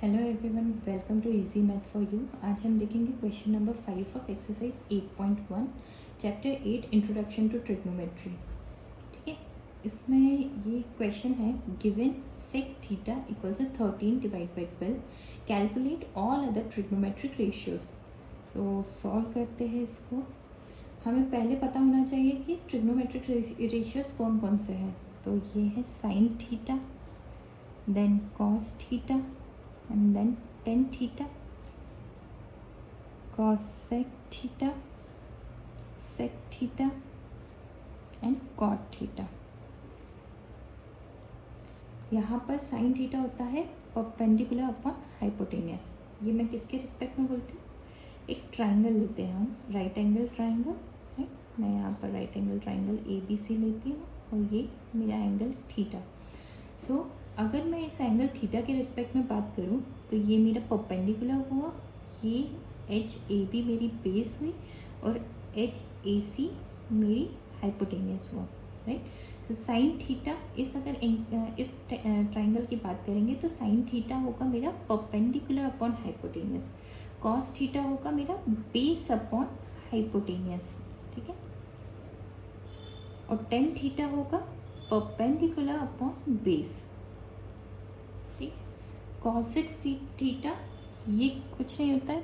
Hello everyone, welcome to easy math for you. आज हम देखेंगे question number 5 of exercise 8.1 chapter 8 introduction to trigonometry. ठीक है, इसमें ये क्वेश्चन है given sec theta equals 13 divide by 12, calculate all other trigonometric ratios. So solve करते हैं इसको। हमें पहले पता होना चाहिए कि ट्रिग्नोमेट्रिक रेशियोज कौन कौन से हैं। तो ये है sine theta, then cos theta, and then tan theta, cosec theta, sec theta and cot theta। यहाँ पर साइन थीटा होता है परपेंडिकुलर अपॉन हाइपोटेनियस। ये मैं किसके रिस्पेक्ट में बोलती हूँ? एक ट्राइंगल लेते हैं हम, राइट एंगल ट्राइंगल, राइट। मैं यहाँ पर राइट एंगल ट्राइंगल ABC लेती हूँ और ये मेरा एंगल थीटा। सो अगर मैं इस एंगल थीटा के रिस्पेक्ट में बात करूँ तो ये मेरा परपेंडिकुलर हुआ, ये HAB मेरी बेस हुई और HAC मेरी हाइपोटेनियस हुआ, राइट। तो साइन थीटा इस ट्राइंगल की बात करेंगे तो साइन थीटा होगा मेरा perpendicular upon hypotenuse, cos theta होगा मेरा बेस अपॉन हाइपोटेनियस, ठीक है, और टेन थीटा होगा परपेंडिकुलर अपॉन बेस, ठीक। कॉसेक सी थीटा ये कुछ नहीं होता है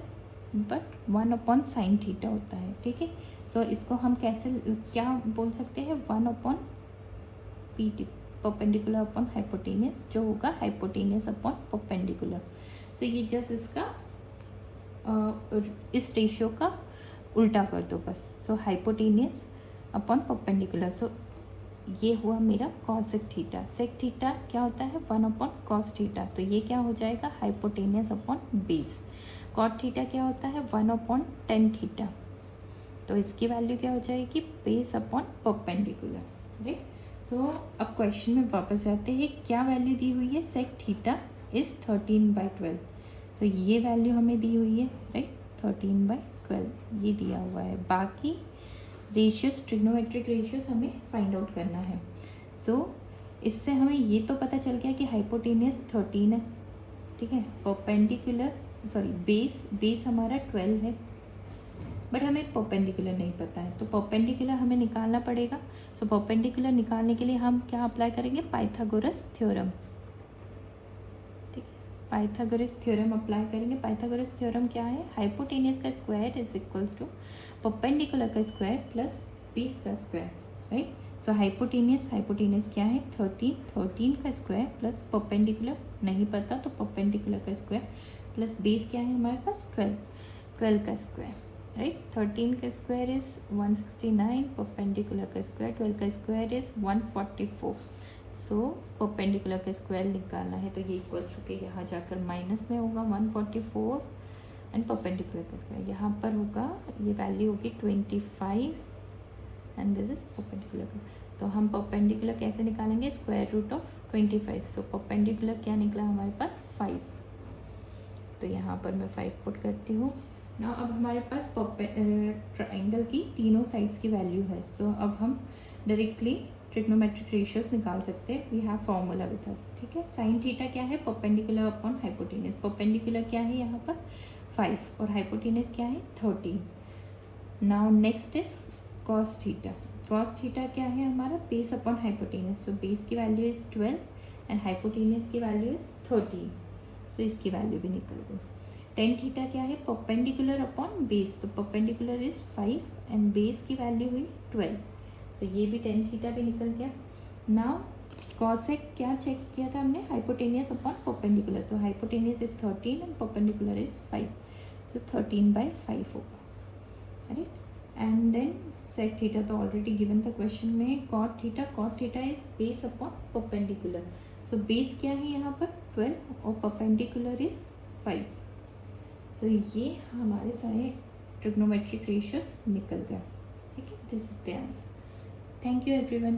बट 1 अपॉन साइन थीटा होता है, ठीक है। सो इसको हम कैसे क्या बोल सकते हैं? 1 upon PT perpendicular upon hypotenuse, जो होगा हाइपोटेनियस अपॉन परपेंडिकुलर। सो ये जस्ट इसका इस रेशियो का उल्टा कर दो बस। सो हाइपोटेनियस अपॉन परपेंडिकुलर। सो ये हुआ मेरा कॉसेक थीटा। सेक थीटा क्या होता है? 1 अपॉन कॉस थीटा, तो ये क्या हो जाएगा? Hypotenuse upon base. Cot theta क्या होता है? 1 अपॉन टेन थीटा, तो इसकी वैल्यू क्या हो जाएगी? Base upon perpendicular, right. So अब क्वेश्चन में वापस जाते हैं। क्या वैल्यू दी हुई है? Sec theta is 13/12। सो ये वैल्यू हमें दी हुई है, राइट, 13/12 ये दिया हुआ है। बाकी रेशियोज, ट्रिग्नोमेट्रिक रेशियोज हमें फाइंड आउट करना है। सो इससे हमें ये तो पता चल गया कि हाइपोटेनियस 13 है, ठीक है, परपेंडिकुलर बेस हमारा 12 है, बट हमें परपेंडिकुलर नहीं पता है, तो परपेंडिकुलर हमें निकालना पड़ेगा। सो परपेंडिकुलर निकालने के लिए हम क्या अप्लाई करेंगे? पाइथागोरस थ्योरम, ठीक है, पाइथागोरस थ्योरम अप्लाई करेंगे। पाइथागोरस थ्योरम क्या है? हाइपोटेनियस का square is equals to perpendicular का स्क्वायर प्लस बेस का स्क्वायर, राइट। सो हाइपोटेनियस क्या है? 13 का स्क्वायर प्लस परपेंडिकुलर नहीं पता तो परपेंडिकुलर का स्क्वायर प्लस बेस क्या है हमारे पास? 12 का स्क्वायर, राइट। 13 का स्क्वायर इज 169, परपेंडिकुलर का स्क्वायर 12 का स्क्वायर इज 144। सो परपेंडिकुलर का स्क्वायर निकालना है तो ये इक्वल्स टू के यहाँ जाकर माइनस में होगा 144 एंड परपेंडिकुलर का स्क्वायर यहाँ पर होगा, ये वैल्यू होगी 25 एंड दिस इज परपेंडिकुलर का। तो हम परपेंडिकुलर कैसे निकालेंगे? Square root of 25। So perpendicular क्या निकला हमारे पास? 5। तो यहाँ पर मैं 5 पुट करती हूँ ना। अब हमारे पास ट्राइंगल की तीनों साइड्स की वैल्यू है। सो अब हम डायरेक्टली ट्रिग्नोमेट्रिक रेशियोज निकाल सकते हैं। We have formula with us, ठीक है। साइन थीटा क्या है? Perpendicular upon hypotenuse. परपेंडिकुलर क्या है यहाँ पर? 5 और हाइपोटेनियस क्या है? 13। Now next is cos theta. Cos theta क्या है हमारा? Base upon hypotenuse. So base की वैल्यू इज 12 एंड हाइपोटेनियस की वैल्यू इज 13। सो इसकी वैल्यू भी निकल गई। टेन थीटा क्या है? परपेंडिकुलर अपॉन बेस, तो परपेंडिकुलर इज 5 एंड बेस की वैल्यू हुई 12। सो ये भी टेन थीटा भी निकल गया। नाउ कॉसेक क्या चेक किया था हमने? हाइपोटेनियस अपॉन परपेंडिकुलर, तो hypotenuse is 13 and perpendicular is 5, so 13/5 होगा, right. And then sec theta तो ऑलरेडी गिवन था क्वेश्चन में। Cot theta is base upon perpendicular. So base क्या है यहाँ पर? 12 और परपेंडिकुलर इज 5। सो ये हमारे सारे ट्रिग्नोमेट्रिक रेशियोज निकल गए, ठीक है। This is the answer. Thank you everyone.